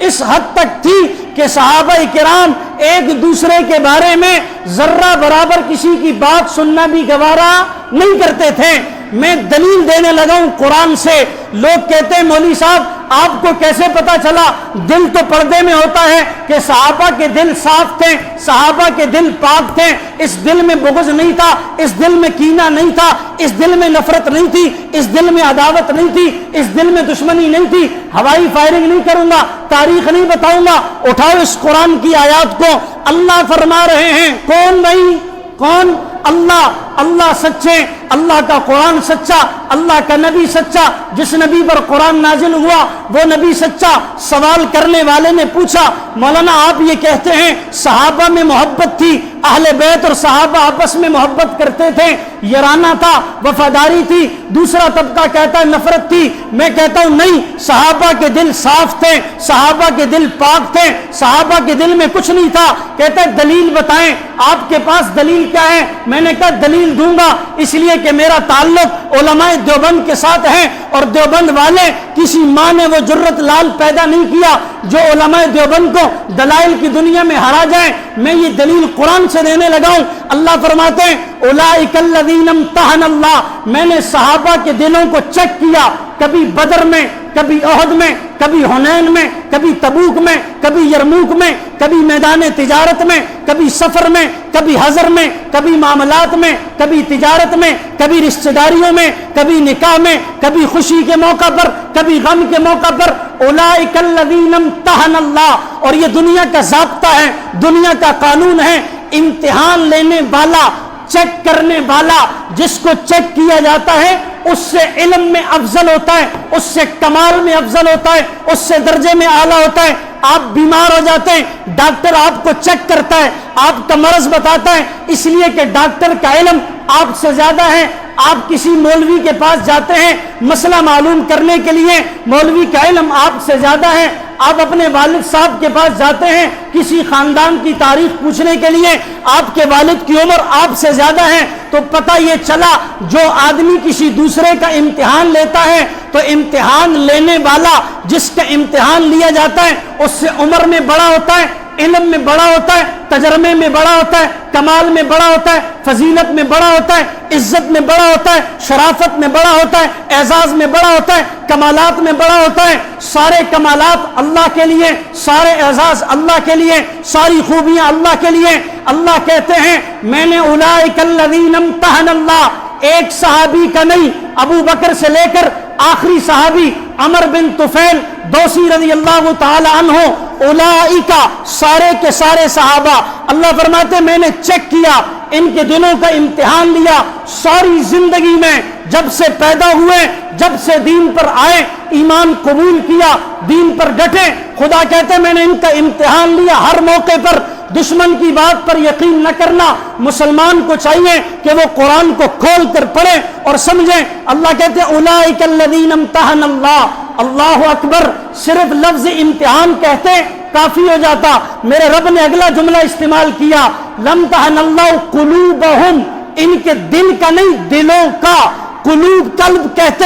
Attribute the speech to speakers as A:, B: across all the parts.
A: اس حد تک تھی کہ صحابہ کرام ایک دوسرے کے بارے میں ذرہ برابر کسی کی بات سننا بھی گوارا نہیں کرتے تھے۔ میں دلیل دینے لگا ہوں قرآن سے۔ لوگ کہتے ہیں مولوی صاحب آپ کو کیسے پتا چلا؟ دل تو پردے میں ہوتا ہے کہ صحابہ کے دل صاف تھے، صحابہ کے دل پاک تھے، اس دل میں بغض نہیں تھا، اس دل میں کینہ نہیں تھا، اس دل میں نفرت نہیں تھی، اس دل میں عداوت نہیں تھی، اس دل میں دشمنی نہیں تھی۔ ہوائی فائرنگ نہیں کروں گا، تاریخ نہیں بتاؤں گا، اٹھاؤ اس قرآن کی آیات کو۔ اللہ فرما رہے ہیں، کون بھائی؟ کون؟ اللہ۔ اللہ سچے، اللہ کا قرآن سچا، اللہ کا نبی سچا۔ جس نبی پر قرآن نازل ہوا وہ نبی سچا۔ سوال کرنے والے نے پوچھا مولانا آپ یہ کہتے ہیں صحابہ میں محبت تھی، اہل بیت اور صحابہ آپس میں محبت کرتے تھے، یارانہ تھا، وفاداری تھی، دوسرا طبقہ کہتا ہے نفرت تھی۔ میں کہتا ہوں نہیں، صحابہ کے دل صاف تھے، صحابہ کے دل پاک تھے، صحابہ کے دل میں کچھ نہیں تھا۔ کہتا ہے دلیل بتائیں، آپ کے پاس دلیل کیا ہے؟ میں نے کہا دلیل دوں گا اس لیے کہ میرا تعلق علماء دیوبند کے ساتھ ہے، اور دیوبند والے کسی ماں نے وہ جرت لال پیدا نہیں کیا جو علماء دیوبند کو دلائل کی دنیا میں ہرا جائے۔ میں یہ دلیل قرآن سے دینے لگا ہوں۔ اللہ فرماتے ہیں اولئک الذین امتحن اللہ، میں نے صحابہ کے دلوں کو چیک کیا، کبھی بدر میں، کبھی احد میں، کبھی حنین میں، کبھی تبوک میں، کبھی یرموک میں، کبھی میدان تجارت میں، کبھی سفر میں، کبھی حضر میں، کبھی معاملات میں، کبھی تجارت میں، کبھی رشتہ داریوں میں، کبھی نکاح میں، کبھی خوشی کے موقع پر، کبھی غم کے موقع پر۔ اولئک الذین امتحن اللہ، اور یہ دنیا کا ضابطہ ہے، دنیا کا قانون ہے۔ امتحان لینے والا، چیک کرنے والا، جس کو چیک کیا جاتا ہے اس سے علم میں افضل ہوتا ہے، اس سے کمال میں افضل ہوتا ہے، اس سے درجے میں اعلیٰ ہوتا ہے۔ آپ بیمار ہو جاتے ہیں، ڈاکٹر آپ کو چیک کرتا ہے، آپ کا مرض بتاتا ہے، اس لیے کہ ڈاکٹر کا علم آپ سے زیادہ ہے۔ آپ کسی مولوی کے پاس جاتے ہیں مسئلہ معلوم کرنے کے لیے، مولوی کا علم آپ سے زیادہ ہے۔ آپ اپنے والد صاحب کے پاس جاتے ہیں کسی خاندان کی تاریخ پوچھنے کے لیے، آپ کے والد کی عمر آپ سے زیادہ ہے۔ تو پتہ یہ چلا جو آدمی کسی دوسرے کا امتحان لیتا ہے تو امتحان لینے والا جس کا امتحان لیا جاتا ہے اس سے عمر میں بڑا ہوتا ہے، علم میں بڑا ہوتا ہے، تجربے میں بڑا ہوتا ہے، کمال میں بڑا ہوتا ہے، فضیلت میں بڑا ہوتا ہے، عزت میں بڑا ہوتا ہے، شرافت میں بڑا ہوتا ہے، اعزاز میں بڑا ہوتا ہے، کمالات میں بڑا ہوتا ہے۔ سارے کمالات اللہ کے لیے، سارے اعزاز اللہ کے لیے، ساری خوبیاں اللہ کے لیے۔ اللہ کہتے ہیں میں نے اولئک الذین امتحن اللہ، ایک صحابی کا نہیں، ابو بکر سے لے کر آخری صحابی عمر بن طفیل دوسی رضی اللہ تعالی عنہ، اولئک سارے کے سارے صحابہ، اللہ فرماتے میں نے چیک کیا، ان کے دلوں کا امتحان لیا۔ ساری زندگی میں جب سے پیدا ہوئے، جب سے دین پر آئے، ایمان قبول کیا، دین پر ڈٹے، خدا کہتے میں نے ان کا امتحان لیا ہر موقع پر۔ دشمن کی بات پر یقین نہ کرنا، مسلمان کو چاہیے کہ وہ قرآن کو کھول کر پڑھے اور سمجھیں۔ اللہ کہتے ہیں اولئک الذین امتحن اللہ۔ اللہ اکبر، صرف لفظ امتحان کہتے کافی ہو جاتا، میرے رب نے اگلا جملہ استعمال کیا، لامتحن اللہ قلوبہم، ان کے دل کا نہیں، دلوں کا۔ قلوب قلب کہتے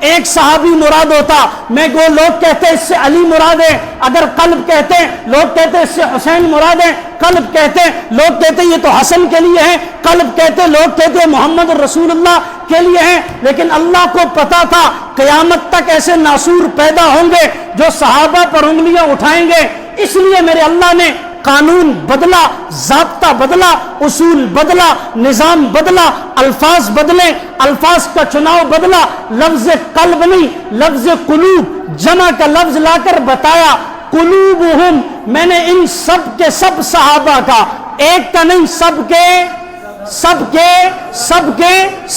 A: ایک صحابی مراد ہوتا، میں وہ لوگ کہتے اس سے علی مراد ہے، اگر قلب کہتے لوگ کہتے اس سے حسین مراد ہے، قلب کہتے لوگ کہتے یہ تو حسن کے لیے ہے، قلب کہتے لوگ کہتے محمد رسول اللہ کے لیے ہے۔ لیکن اللہ کو پتا تھا قیامت تک ایسے ناسور پیدا ہوں گے جو صحابہ پر انگلیاں اٹھائیں گے، اس لیے میرے اللہ نے قانون بدلا، ضابطہ بدلا، اصول بدلا، نظام بدلا، الفاظ بدلے، الفاظ کا چناؤ بدلا۔ لفظ قلب نہیں، لفظ قلوب جمع کا لفظ لا کر بتایا، قلوبہم، میں نے ان سب کے سب صحابہ کا، ایک کا نہیں،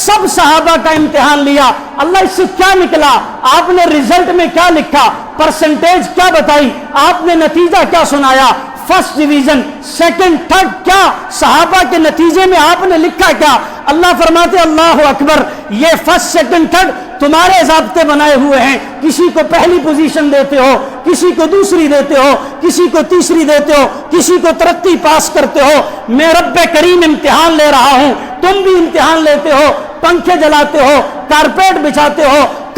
A: سب صحابہ کا امتحان لیا۔ اللہ اس سے کیا نکلا؟ آپ نے رزلٹ میں کیا لکھا؟ پرسنٹیج کیا بتائی؟ آپ نے نتیجہ کیا سنایا؟ فرسٹ ڈویژن، سیکنڈ، تھرڈ، کیا صحابہ کے نتیجے میں آپ نے لکھا کیا؟ اللہ فرماتے اللہ اکبر، یہ فرسٹ سیکنڈ تھرڈ تمہارے ضابطے بنائے ہوئے ہیں، کسی کو پہلی پوزیشن دیتے ہو، کسی کو دوسری دیتے ہو، کسی کو تیسری دیتے ہو، کسی کو ترقی پاس کرتے ہو۔ میں رب کریم امتحان لے رہا ہوں، تم بھی امتحان لیتے ہو، پنکھے جلاتے ہو، کارپیٹ بچھاتے ہو،